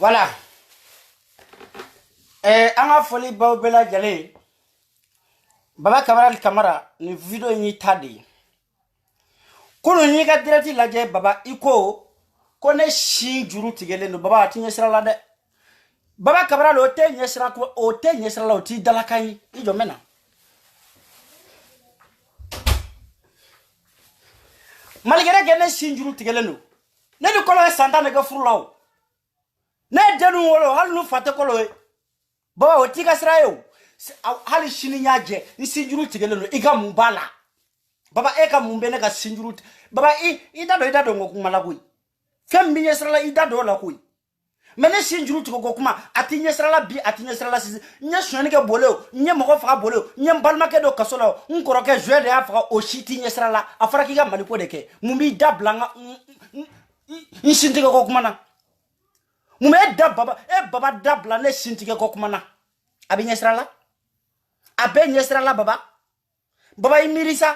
Voilà. Anga foli bawbela jale. Baba Kamara ni video ni tadi. Kono ni ka direct laje baba iko kone shi juru tigele no baba atinye sira la de. Baba Kamara lo te nyesira ko o te nyesira la o ti dalakai ijo mena. Malgré que ne shi juru tigele no. Ne ni kolo santa ne ga furulaw. Ne denu wolo hal nu fate kolo e. Baba o ti ka sira yo. Hali shini nyaje ni sinjuru tigele no iga mbala baba eka mumbene ka sinjuru baba ida do ngoku mala kuyi fem bi nyesra la ida do la kuyi mene sinjuru tigo kuma ati nyesra la bi ati nyesra la sisi nya shoni ke boleo nya moko fa boleo nya mbalma ke do kasola nkoro ke jwe de afra o shiti nyesra la afra ki ga malipo de ke mumbi dablanga nsintige ko kuma na mume baba baba dabla ne sintige ko kuma na abi nyesra la abe nyesra la baba imirisa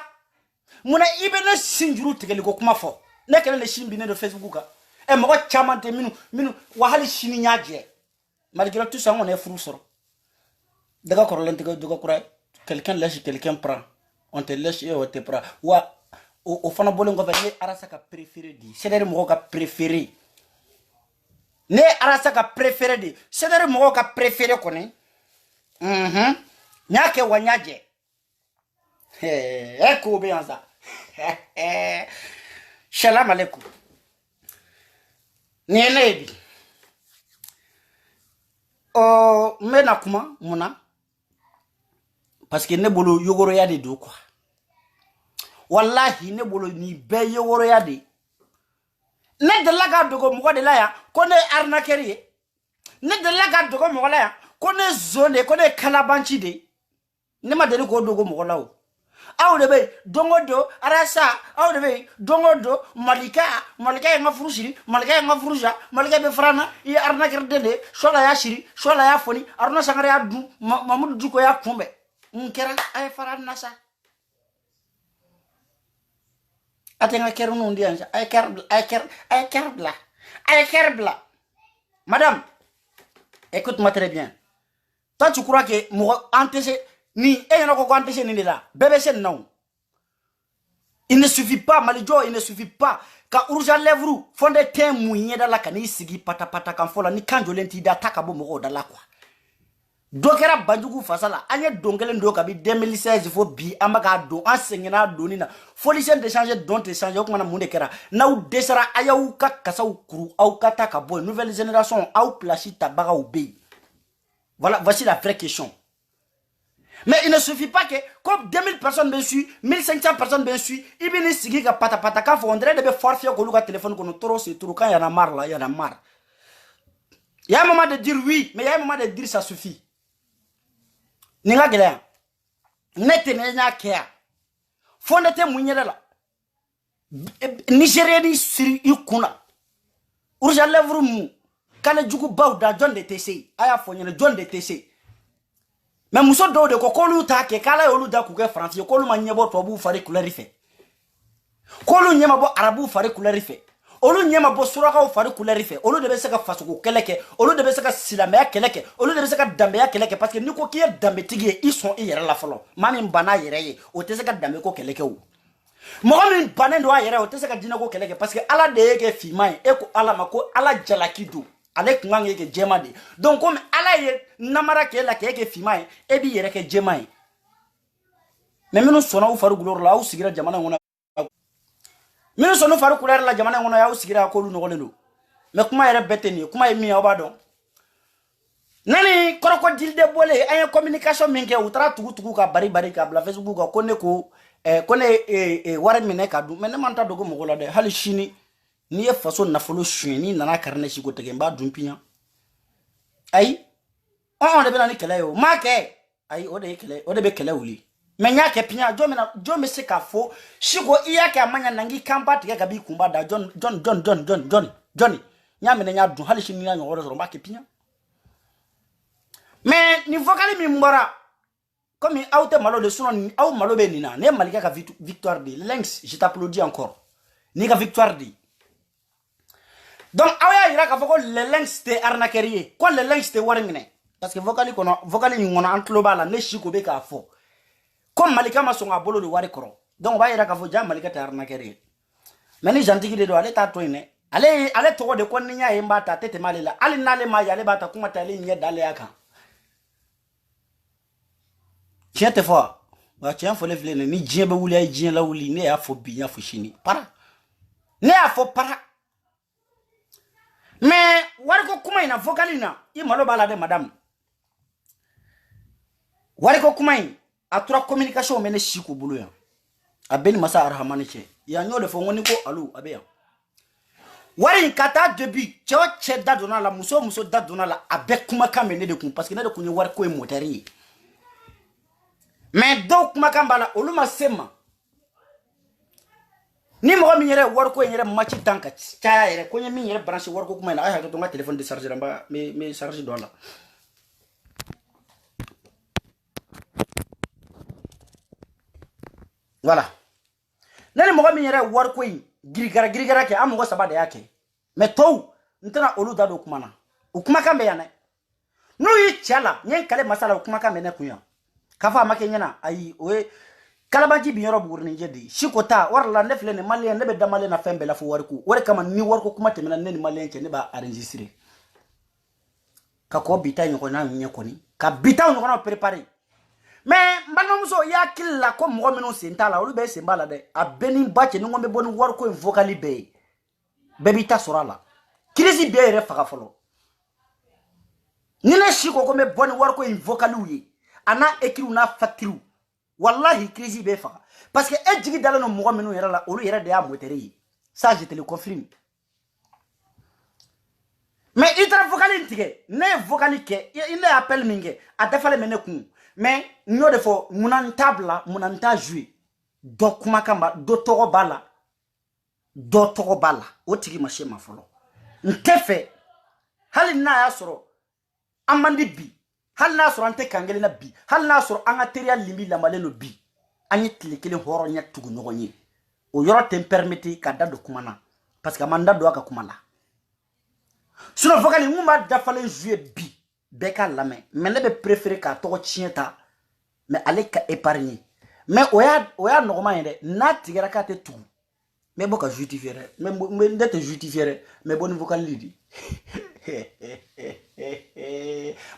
muna ibene sinjuru tigeli ko kuma fo ne kele le shimbi ne do Facebook ka e mo chama te minu wahali shini nyaje malgré tout ça on est fou soro daga ko lente ko kura quelqu'un lèche quelqu'un prend on te lèche et on te prend wa o fana bolen ko be arasa ka préféré di c'est-à-dire mo ka préféré ne arasa ka préféré di c'est-à-dire mo ka préféré ko ne nyake wanyaje eko beanza shalom aleikum nenebi o mena kuma muna parce que ne bolo yogoro ya de do quoi wallahi ne bolo ni be yogoro ya de ne de laga dogo mo de la ya ko ne arnaquerie ne de laga dogo mo la ya ko ne zone ko ne kalabanchi de ne ma deli ko dogo mo la o aw de be dongodo arasa aw de be dongodo malika nga furushiri malika nga furusha malika be frana i arnaquer de shola ya shiri shola ya foni arna sangare ya du mamudu duko ya kumbe nkera ay farana sa atenga keru no ndi anja ay kerbla madame écoute-moi très bien. Toi tu crois que moi antécé ni ayana ko antécé ni là BBC non. Il ne suffit pas malijo il ne suffit pas ka urja lèvre fonde tem mounyé dans la kani sigi pata kan fola ni kanjo lenti da takabo mo da la quoi. Dokera banjugu fasala anye dongele ndoka bi 2016 fo bi amaka do enseignant donina folicien de changer dont échanger ko mana munde kera na ou desara ayaw ka kasaw kuru au kata ka boy nouvelle génération au placi tabaga ou be. Voilà, voici la vraie question. Mais il ne suffit pas que comme 2000 personnes me suivent, 1500 personnes me suivent, il vient sigi ka pata quand on dirait de forfait ko luka téléphone ko trop c'est trop quand il y en a marre là, il y en a marre. Il y a un moment de dire oui, mais il y a un moment de dire ça suffit. Ninga gele nete nenya kea fondete munyela la Nigeria ni siri ikuna urja levru mu kale jugu bawda John de TC aya fonyele John de TC mais muso do de ko kolu ta ke kala yolu da ku ke France kolu manyebo to bu fari couleur ife kolu nyema bo arabu fari couleur ife olu nyema bo suraka fari couleur ife olu de be se ka fasuko keleke olu de be se ka silamaya keleke olu de be se ka dambeya keleke parce que niko ki dambe tigi ils sont yere la folo mami mbana yere ye o te se ka dambe ko keleke o mo min banen do yere o te se ka dina ko keleke parce que ala de yeke fimai e ko ala mako ala jalakido ale kungang yeke jema de donc comme ala ye namara ke la ke yeke fimai e bi yere ke jema mais minu sona u faru gulor la u sigira jamana ngona minu sonu faru couleur la jamana ngono ya usigira ko lu nogolelo me kuma yere beteni kuma yemi obado nani crocodile de bolé ay communication minke utra tugu ka bari ka bla Facebook ko ne ko wara mine ka du men man ta dogo mogola de hal shini ni e faso na folo shini nana karne shi ko tege mba dumpinya ay on de bela ni kele yo make ay o de be kele wuli menya ke pinya jo me se ka fo shigo iya ke amanya nangi kamba tike ka bi kumba da Johnny nya me nya du hali shini nya ngoro ro make pinya mais ni vocali mi mbora comme auto malo de sunon au malo be nina ne malika ka victoire de Lynx je t'applaudis encore ni ka victoire de Donc awaya ira ka foko le links c'était arnaquerie quoi le links c'était warimine parce que vocali ni ngona antlo bala ne shiko be ka fo comme malika masonga bolo de wari koro donc ba ira ka fo jam malika te arnaquerie mais ni jantiki de do ale ta toine ale to de ko nya yemba ta tete malela ale nale ma yale bata kuma ta le nye dale aka tiens te fo ba tiens fo le vle ni dien be wuli ay dien la wuli ne ya fo bi ya fo chini para ne ya fo para mais wariko kuma ina vocalina i malo bala de madame wariko kuma ina atura communication mene shiko bulu ya abeni masa arhamani che ya nyode fo ngoni ko alu abeya wari kata début che dadona la muso dadona la abe kuma kamene de kun parce que ne de kun war ko e moteri mais do kuma kambala oluma sema ni mo mi yere war ko yere match tanka cha yere ko mi yere branche war ko kuma na ay ha to ma téléphone de charger ba me charger do la voilà nani mo mi yere war ko girigara ke amugo sabade yake mais to ntana olu da do kuma na ukuma kambe yana no yi chala nyen kale masala ukuma kambe na kunya kafa make nyana ayi oe kalabaji bi yoro burni jedi shikota warla nefle ne malien ne be da malien na fembe la fo warku wore kama ni warko kuma temena ne malien ke ne ba enregistrer ka ko bita nyoko na nyeko ni ka bita nyoko na préparer mais mbano muso ya killa ko mo meno sentala olu be sembala de abeni bache ni ngombe bonu warko vocali be bebita sorala kirisi be re faka folo ni na shiko ko me boni warko vocali uye ana ekiru na fatiru wallahi crise be fa parce que e jigi dala no mo menu yera la olu yera de ya motere ça je te le confirme mais itra vocali tige ne vocali ke il appelle minge atafale mene kun mais no de fo munan tabla munan ta jouer do kuma kamba do togo bala o tigi ma shema folo ntefe hali na ya soro amandi bi hal na soro ante kangeli na bi hal na soro anga teria limbi la maleno bi anyi tilikele horo nya tugu nyogonyi o yoro tem permettre ka dado kumana parce que manda do aka kumala sinon vocali nguma da fale jouer bi beka lame mais ne be préférer ka to chienta mais ale ka épargner mais oya normal inde na tigera ka te tugu mais boka justifier mais ndete justifier mais bon vocal lidi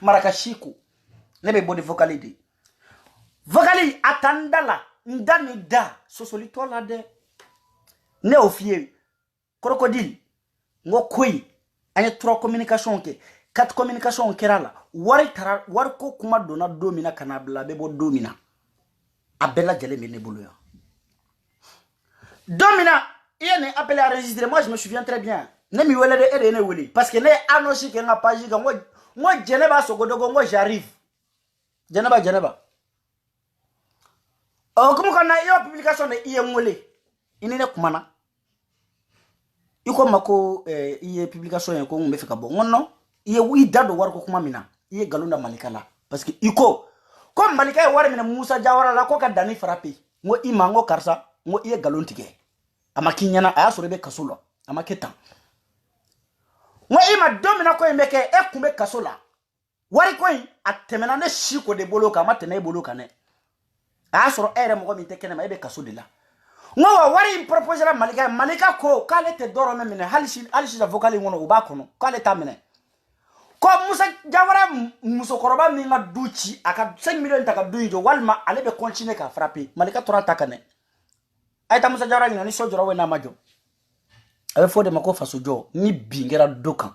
marakashiku nebe body vocality vocali atandala ndani da sosoli tola de ne ofie crocodile ngo koi anya trois communication ke quatre communication kerala wari tara war ko kuma dona domina kanabla bebo domina abella jele me ne boluya domina il est appelé à enregistrer moi je me souviens très bien ne mi wele de ere ne wele parce que ne anoshi ke nga page ga ngo jeneba sogodogo ngo j'arrive jeneba o kuma kana iyo publication de iye ngole inine kumana iko mako iye publication ko ngumbe fika bo ngono iye wi dado war ko kuma mina iye galunda malikala parce que iko comme malika war mina Musa Jawara la ko ka dani frappé ngo ima ngo karsa ngo iye galontike amakinyana aya sorebe kasulo amaketa ngo ima domina ko emeke e kumbe kasola wari ko atemena ne shiko de boloka matena e boloka ne aya soro ere mo mi tekene ma ebe kaso de la ngo wari propose la malika ko kale te doro memene halisi za vocali ngono uba kono kale tamene ko Musa Jawara muso koroba mi nga duchi aka 5 millions taka duijo walma ale be continuer ka frapper malika 30 takane ayta Musa Jawara ni sojoro we na majo abe fode mako fasojo ni bingera dokan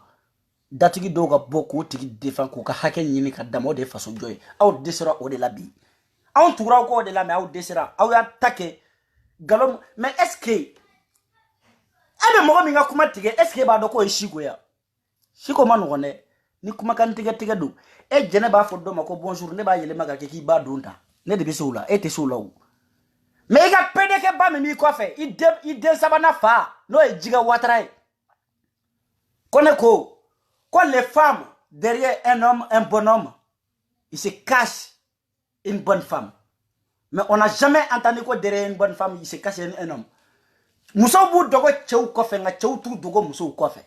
datigi doga boko tigi defan ko ka hake nyini ka damo de fasojo aw desera o de labi aw tura ko de la mais aw desera aw ya take galom mais est-ce que abe mo mi nga kuma tige est-ce que ba do ko shiko ya shiko manu gone ni kuma kan tige do e jene ba foddo mako bonjour ne ba yele maga ke ki ba donta ne de bisoula e te soula ou mais ga pede ke ba mi ko fe i de sabana fa no e jiga watrai koneko quand les femmes derrière un homme un bon homme il se cache une bonne femme mais on n'a jamais entendu que derrière une bonne femme il se cache un homme muso bu dogo chew ko fe nga chew tu dogo muso ko fe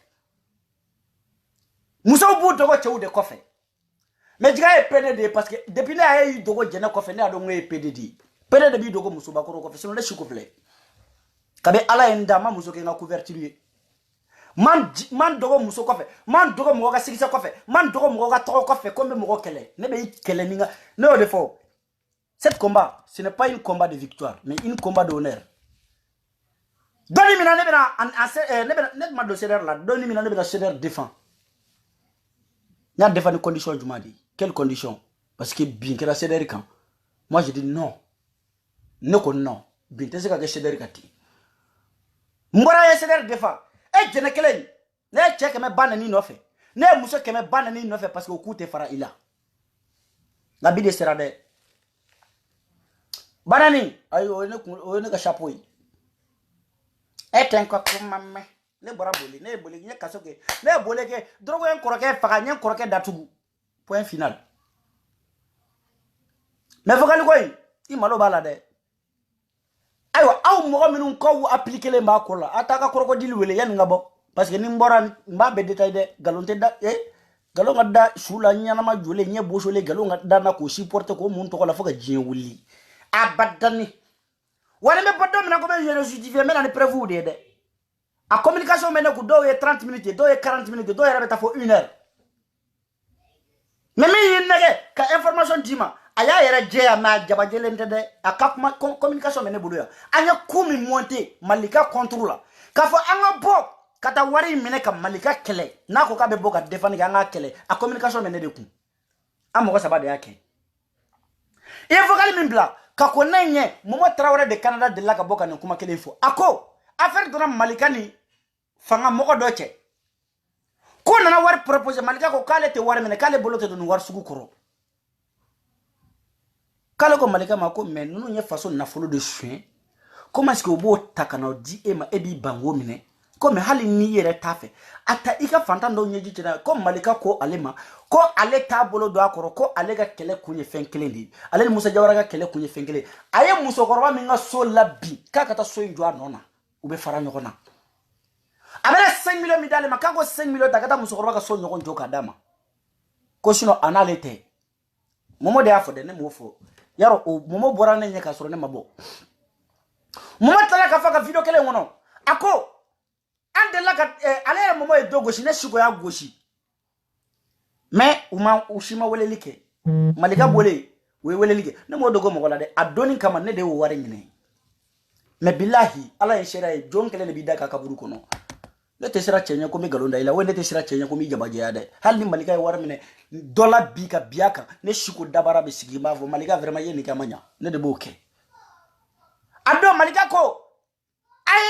muso bu dogo chewu de kofe mais diga e PDD parce que depuis na ay dogo jena kofe ne ado ngwe PDD PDD bi dogo muso bakoro kofe sinon le chikoufle kabe ala enda ma muso ke nga couverture man dogo muso kofe man dogo mo ga sigisa kofe man dogo mo ga toko kofe comme mo kele ne be kele ninga ne o defo cette combat ce n'est pas une combat de victoire mais une combat d'honneur doni mina ne bena ne ma do ceder là doni mina ne bena ceder défend n'a défend condition jumadi quelles conditions parce que bien que la ceder kan moi je dis non ne ko non bien te se ka ceder kati mbora ya ceder défend e jene kelen ne check me banani no fe ne muso ke me banani no fe parce que o coûte fara ila la bide sera de banani ay o ne ka chapeau e ten ko mamme ne bora boli ne boli ne kasoke ne boli ke drogo en koroke faka nyen koroke datugu point final mais fokali koy I malo bala de aywa aw mo minun ko appliquer le ma ko la ataka crocodile wele yan ngabo parce que ni mbora mba be détail de galonte da galonga da shula nyana ma jole nye boshole galonga da na ko supporter ko mun to ko la foka jien wuli abadani wala me podo mina ko be je justifier mais na preuve de a communication mena ko do 30 minutes do 40 minutes do rabeta fo 1 heure mais mi nege ka information dima aya yere jeya ma jabajele ntede aka communication mena bulu ya anya kumi monter malika contrôle ka fo anga bo kata wari mine ka malika kele na ko ka be boka defani ga nga kele a communication mena de ku amoko sabade yake il faut kali mimbla ka ko nenye momo Traoré de Canada de la ka boka ne kuma kele fo ako affaire dona malika ni fanga moko doche ko nana war proposer malika ko kale te war mine kale bolote do war sugu koro kale ko malika ma ko men nunu nye façon na folo de chien comment est-ce que obo takana di ema ebi bango mine ko me hali ni yere tafe ata ika fanta ndo nyeji tena ko malika ko alema ko ale ta bolo do akoro ko ale ga kele kunye fenkele ndi ale Musa Jawara ga kele kunye fenkele aye muso korba minga so labi kaka ta so njwa nona ube fara nyokona abele 5 millions midale makako 5 millions takata muso korba ga so nyokon joka dama ko sino analete momo de afode ne mofo yaro o momo bora ne nyeka soro ne mabo momo tala ka faka video kele ngono ako ande la ka ale momo e dogoshi ne shugo ya goshi mais ushima wele like malika bole we wele like ne mo dogo mo wala de adoni kama ne de wo ware nyine mais billahi ala en shera e jonkele ne bidaka kaburu kono le te sera chenya ko mi galonda ila wende te sera chenya ko mi jabaje yade hal ni malika e ware mine dola bika biaka ne shuko dabara be sigi mavo malika vraiment yeni kamanya ne de boke ado malika ko ay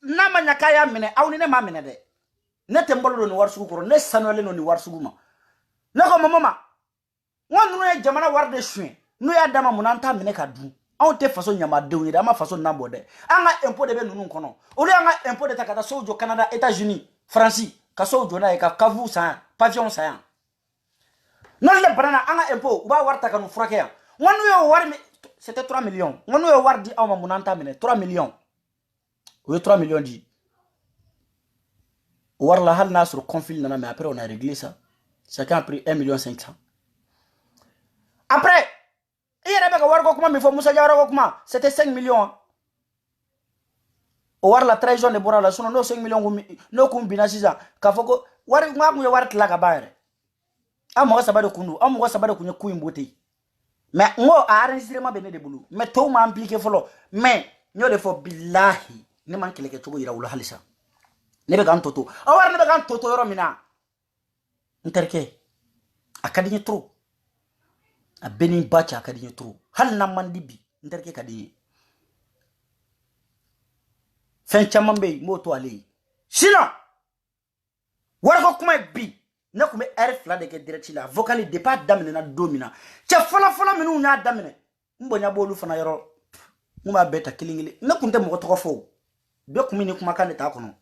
na manya kaya mine awni ne ma mine de ne tembolo no war sugu koro ne sanole no ni war sugu ma ne ko mama wonu ne jamana war de chuen no ya dama munanta mine ka du on te façon nyama de ni dama façon nambo de anga impôt de be nunu kono oli anga impôt de takata sojo Canada États-Unis France ka sojo na e ka kavu sa pavillon sa non le banana anga impôt uba warta kanu frake ya wonu yo war c'était 3 millions wonu yo war di awma munanta mine 3 millions oui 3 millions dit war la hal nasr confil nana mais après on a réglé ça chacun a pris 1,5 million après il y a war ko kuma mi fo Musa Jawara ko kuma c'était 5 millions o war la trahison de bora la sono no 5 millions no kum binasiza ka foko war ngwa ku war tla ka bayre amo sabado kunu amo sabado kunya kuimbote mais ngo a enregistrement bene de bulu mais to ma impliqué folo mais nyo de fo billahi ne man keleke to ira wala halisa ne be kan toto o war ne be kan toto yoro mina interke akadinye trop a benin bacha akadinye trop hal na mandibi interke kadi fen chamambe moto ale sina war ko kuma bi ne kuma fla de ke direct la vocal départ damine na domina cha fola minu nya damine mbonya bolu fana yoro muma beta kilingili ne kunte mo to fo be kuma ni kuma kan ta kono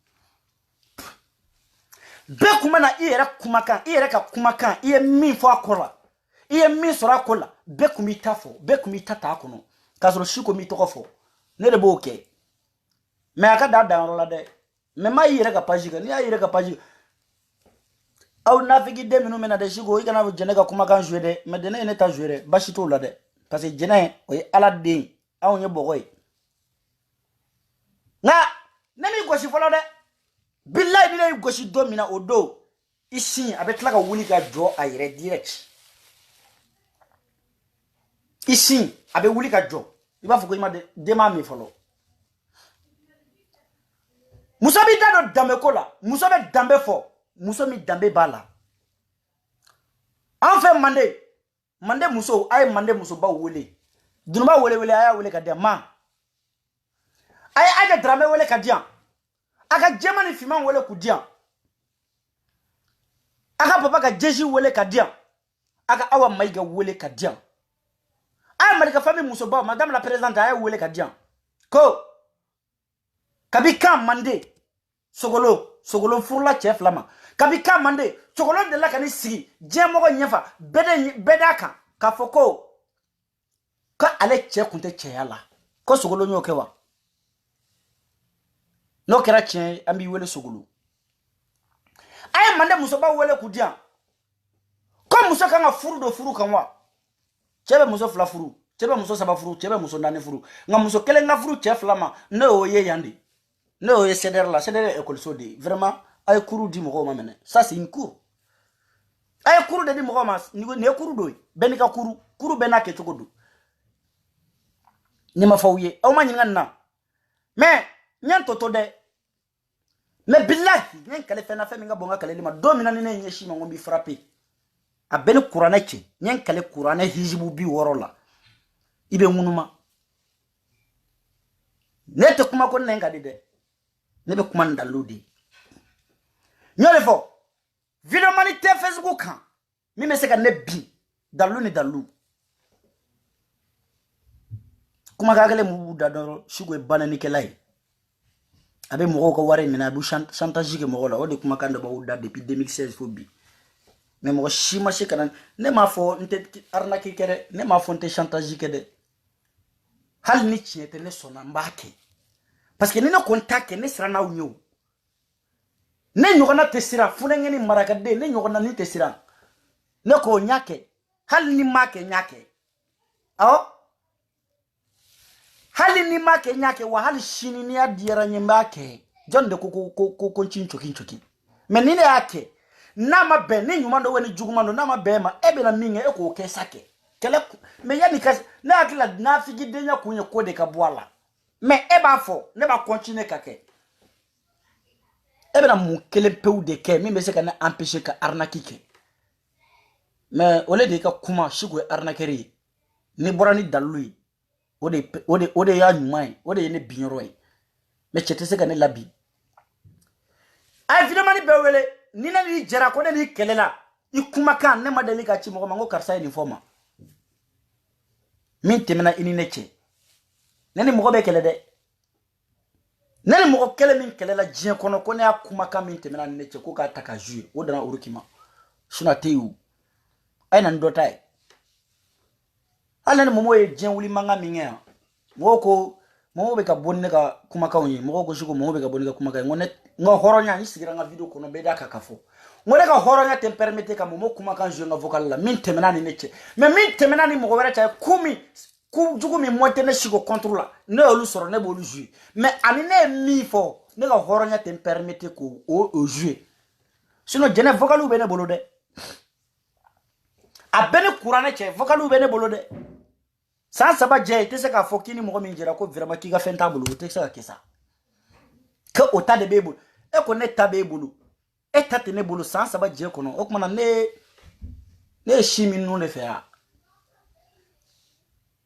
be kuma na iyere kuma kan iyere ka kuma kan iye min fo akola iye min sora akola be kuma itafo be kuma itata kono kasoro shiko mi to fo ne de boke me aka da la de me ma iyere ka pajiga ni iyere ka pajiga aw nafigi de minu mena de shigo igana jene ka kuma kan jouer de mais dene ne ta jouer bashi to la de parce que jene o ye ala den aw nye bogoy nga nemi goshi folo de billahi ni ne goshi domina odo ici avec la ka wuli ka jo ayre direct ici avec wuli ka jo il va faut que il m'a de ma mi folo muso bi dado dambe ko la muso be dambe fo muso mi dambe bala en fait mande muso ay mande muso ba wole dunba wole aya wole ka dia ma ay aja drame wole ka dia aka jemani fiman wole ku dia aka papa ka jeji wole ka dia aka awa maiga wole ka dia ay malika famille muso ba madame la présidente ay wole ka dia ko kabi kam mande sogolo furla chef lama kabi kam mande sogolo de la kani sigi jemogo nyefa bedaka ka foko ka ale che kunte che yala ko sogolo nyoke wa no kera che ambi wele sogolo ay mande muso ba wele kudia ko muso kanga furu do furu kanwa chebe muso fla furu chebe muso saba furu chebe muso ndane furu nga muso kele nga furu chef lama no ye yandi no ye ceder la ceder école sodi vraiment ay cours di mo mamene ça c'est une cour ay cours de di mo ma ni cours do ben ka cours ben ke togodo ni ma fawye aw ma nyinga na mais nyan toto de mais billahi nyen kale fena fe mi nga bonga kale lima domina ni ne nyeshi ma ngombi frapper a ben courane che nyen kale courane hijibu bi worola ibe munuma nete kuma ko nenga de nebe kuma ndaludi nyole fo video mani te Facebook kan mi me se ka ne bi dalu ni dalu kuma ka gele mu da do shugo banani kelai abe mo ko ware mina bu chantage ke mo la o de kuma kan do ba wuda depuis 2016 fo bi mais mo shima she kan ne ma fo nte arnaque kere ne ma fo nte chantage ke de hal ni chiete ne sona mbake parce que ni no contact ne sera na unyo ne nyogona tesira funenge ni marakade ne nyogona ni tesira ne ko nyake hal ni make nyake aw hal ni make nyake wa hal shini ni adiera nyembake jonde ko chinchoki mais ni ne yake na mabe ne nyuma ndo weni jugumando na mabe ma ebe na minge e ko kesake kele mais yani kas na akila na figi denya kunye kode ka boala mais eba fo ne ba continuer kake ebe na mu kele peu de ke mi me se kana empêcher ka arnaque ke mais ole de ka kuma shigo arnaquerie ni borani dalui ode ya nyumai ode ne binyoro mais chete se kana labi ay vidéo mani bewele ni na ni jera ko ne ni kelela ikuma kan ne madali ka chi mo mango karsa ni forma min temena ini neche nani mo be kele de nani mo kele min kele la jien kono ko ne akuma kan min temena ni neche ko ka taka jure o dana urukima suna teyu ay nan dotai ala ne mo ye jien wuli manga minge mo ko mo be ka bonne ka kuma ka onyi mo ko shugo mo be ka bonne ka kuma ka ngone ngo horonya ni sigira nga video kono be da ka kafo ngone ka horonya te permettre ka mo kuma kan je nga vocal la min temena ni neche mais min temena ni mo ko wera cha kumi ku jugu mi monte ne shigo contrôle ne olu soro ne bolu jouer mais ani ne mi fo ne ka horonya te permettre ko o jouer sinon jene vocal u be ne bolo de a bene courane che vocal u be ne bolo de sans saba je te se ka fo kini mo mi jira ko vraiment ki ga fenta bolo te se ka kesa que o ta de bebulu e ko ne ta bebulu e ta te ne bolo sans saba je ko no o kuma na ne shimi nu ne fe a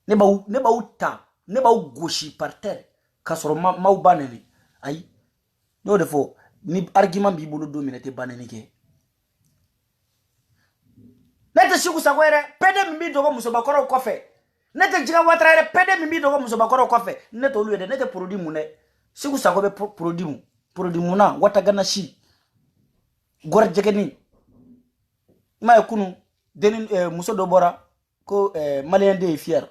ne ba uta ne ba goshi par terre ka soro ma baneni ay do de fo ni argument bi bolo dominer te baneni ke nete shiku sakwere pede mbi dogo muso bakoro kofe nete jiga watraere pede mbi dogo muso bakoro kofe nete oluede nete produit mune shiku sakobe produit muna watagana shi gorjegeni ma yakunu denin muso do bora ko malien de fier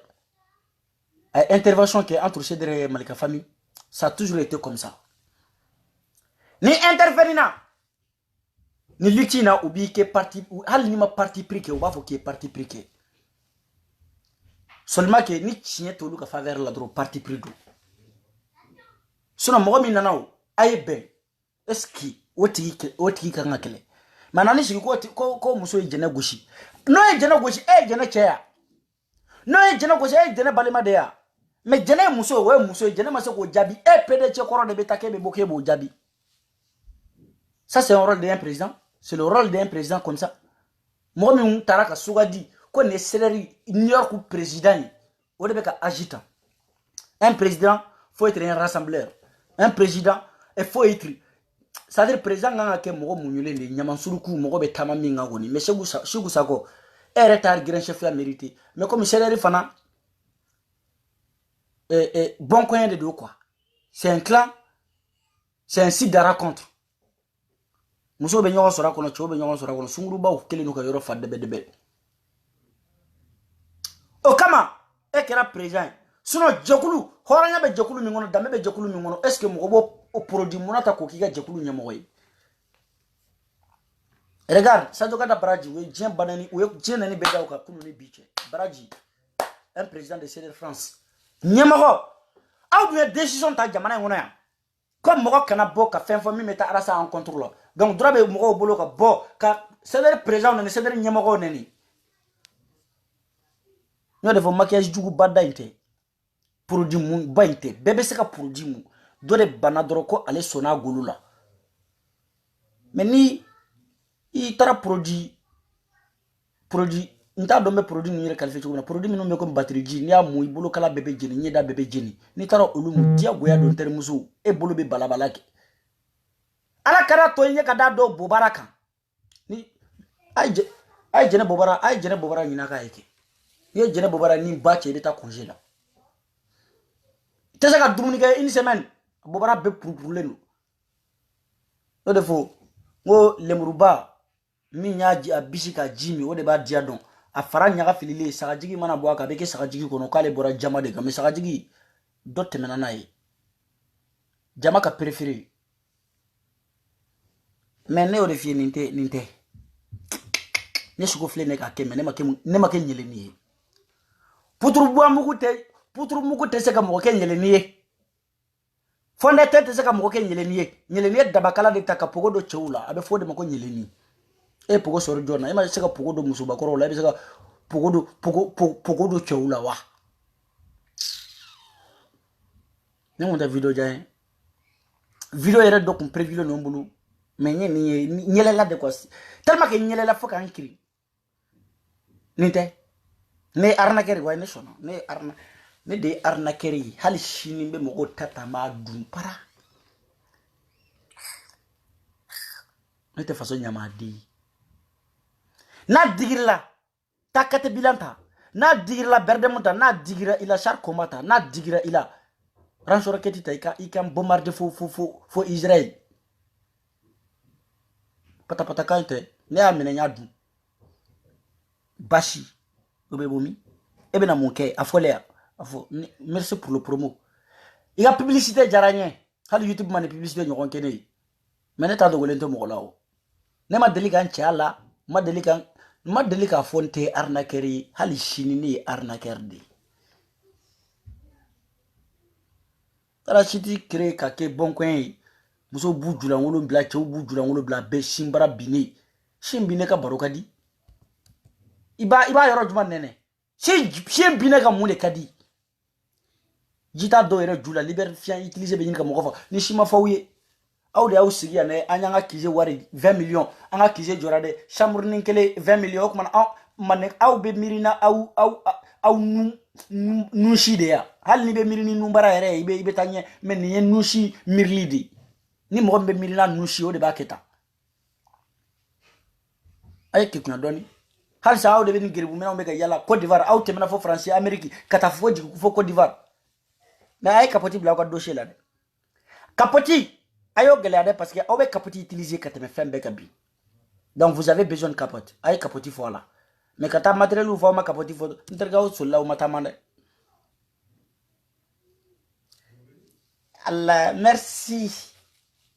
intervention qui est entre Cédré et Malika famille ça a toujours été comme ça ni intervenina ni litina ubi ke parti hal ni ma parti pris ke ou ba fo ke parti pris ke seulement que ni tient tolu ka faveur la dro parti pris do sinon mo mi nana o ay ben est-ce que woti ka ngakele manani shi ko muso e jena goshi no e jena goshi e jena cheya no e jena goshi e jena balima de ya mais jena muso we muso jena maso ko jabi e pede che koro de betake be boke bo jabi. Ça c'est un rôle d'un président, c'est le rôle d'un président comme ça. Moi mi taraka sougadi ko ne céleri New York président o de ka agita. Un président faut être un rassembleur. Un président il faut être c'est-à-dire président nga ke mo munyule le nyamansuluku mo be tamami nga goni mais chegu sako retard grand chef la mérité mais comme céleri fana bon coin de deux quoi. C'est un clan, c'est un site de rencontre. Muso be nyogo sora kono chobe nyogo sora kono sunguru ba ukele no ka yoro fa debe o kama e kera président sinon jekulu horanya be jekulu mi ngono dambe be jekulu mi ngono est-ce que mo bo o produit monata ko kiga jekulu nyamo yi regarde Sadio Kata Baraji we jien banani we jien nani be daw ka kunu ni biche Baraji un président de CDR France nyamo aw du décision ta jamana ngono ya comme mo kana bo ka fin fo mi meta arasa en contrôle donc droit be mo bolo ka bo ka CDR président nani CDR nyamo nani no de fo maquillage jugu badda inte produit mu bainte bébé se ka produit mu do de banadoro ko ale sona golula mais ni i tara produit nta do me produit ni qualifié ko na produit mi no me ko batterie ji ni amu ibolo kala bébé jeni ni da bébé jeni ni tara olumu dia goya do ntere muso e bolo be balabala ke ala kara to yin ka da do bobaraka ni ay jene bobara ni na ka yake ye jene bobara ni ba che de ta congé là tesa ka dumuni ke une semaine bobara be pour le no de fo ngo lemruba mi nyaji abisi ka jimi o de ba dia don a fara nyaga filile sagajigi mana bo aka be ke sagajigi kono kale bora jama de game sagajigi dotte menana yi jama ka préféré mais ne o de fi ninte ne suko fle ne ka keme ne ma ke nyele ni putru bo muku te se ka mo ke nyele ni fonde tete se ka mo ke nyele ni dabakala de takapogo do cheula abe fode mako nyele ni e pogo soro jona ima se ka pogo do musuba koro la be se ka pogo do cheula wa ne mo da video jaye video yere do compre video no mbulu mais nyele la de quoi tellement que nyele la foka ankiri nite ne arnaquer wa ne sono ne de arnaquer hal shini be mo tata ma dum para ne te façon nyama di na digirla takate bilanta na digirla berdemuta na digira ila char comata na digira ila ransoro ketita ikam bombarder fo Israël pata kante ne amene nyadu bashi obebomi ebe na monke afolea afo merci pour le promo il y a publicité jaranye hal YouTube man publicité nyon kene mais ne ta do golento mo lawo ne ma delika nchala ma delika fonte arnaquerie hal chini ni arnaquer de tara chiti créer kake bon coin muso bujula ngolo bla chew bujula ngolo bla be shimbara bine shimbine ka barokadi iba yoro juma nene shimbine ka mune kadi jita do yere jula liberfiant utiliser be nyinka moko fa ni shima fawye awde aw sigi ane anyanga kize wari 20 millions anga kize jorade chambre ninkele 20 millions kuma man aw be mirina aw nu shide ya hal ni be mirini numbara yere ibe tanye men ni nushi mirlidi ni mo be mirina nushi o de baketa ay ke kuna doni hal sa aw de be ngiribu mena be ga yala Côte d'Ivoire aw temena fo France Amérique kata fo jiku fo Côte d'Ivoire mais ay kapoti bla ko dossier là kapoti ayo gelade parce que aw be kapoti utiliser kateme fembe kabi donc vous avez besoin de capote ay kapoti fo là mais kata matériel ou fo ma kapoti fo interga o sulla o matamande Allah merci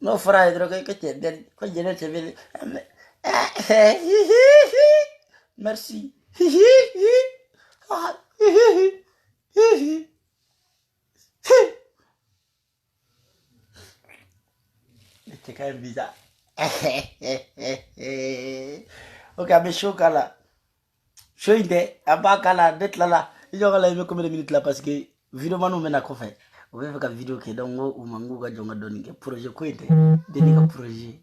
no frère drogue que te den ko jene te Merci. C'est quand même bizarre. Ok, mais chaud là. Chaud idée. Abaka là, d'être là. Il y aura là, il y a combien de minutes là parce que vidéo nous mène à quoi faire. On va faire une vidéo qui est dans le mango, on va donner un projet quoi, des projet.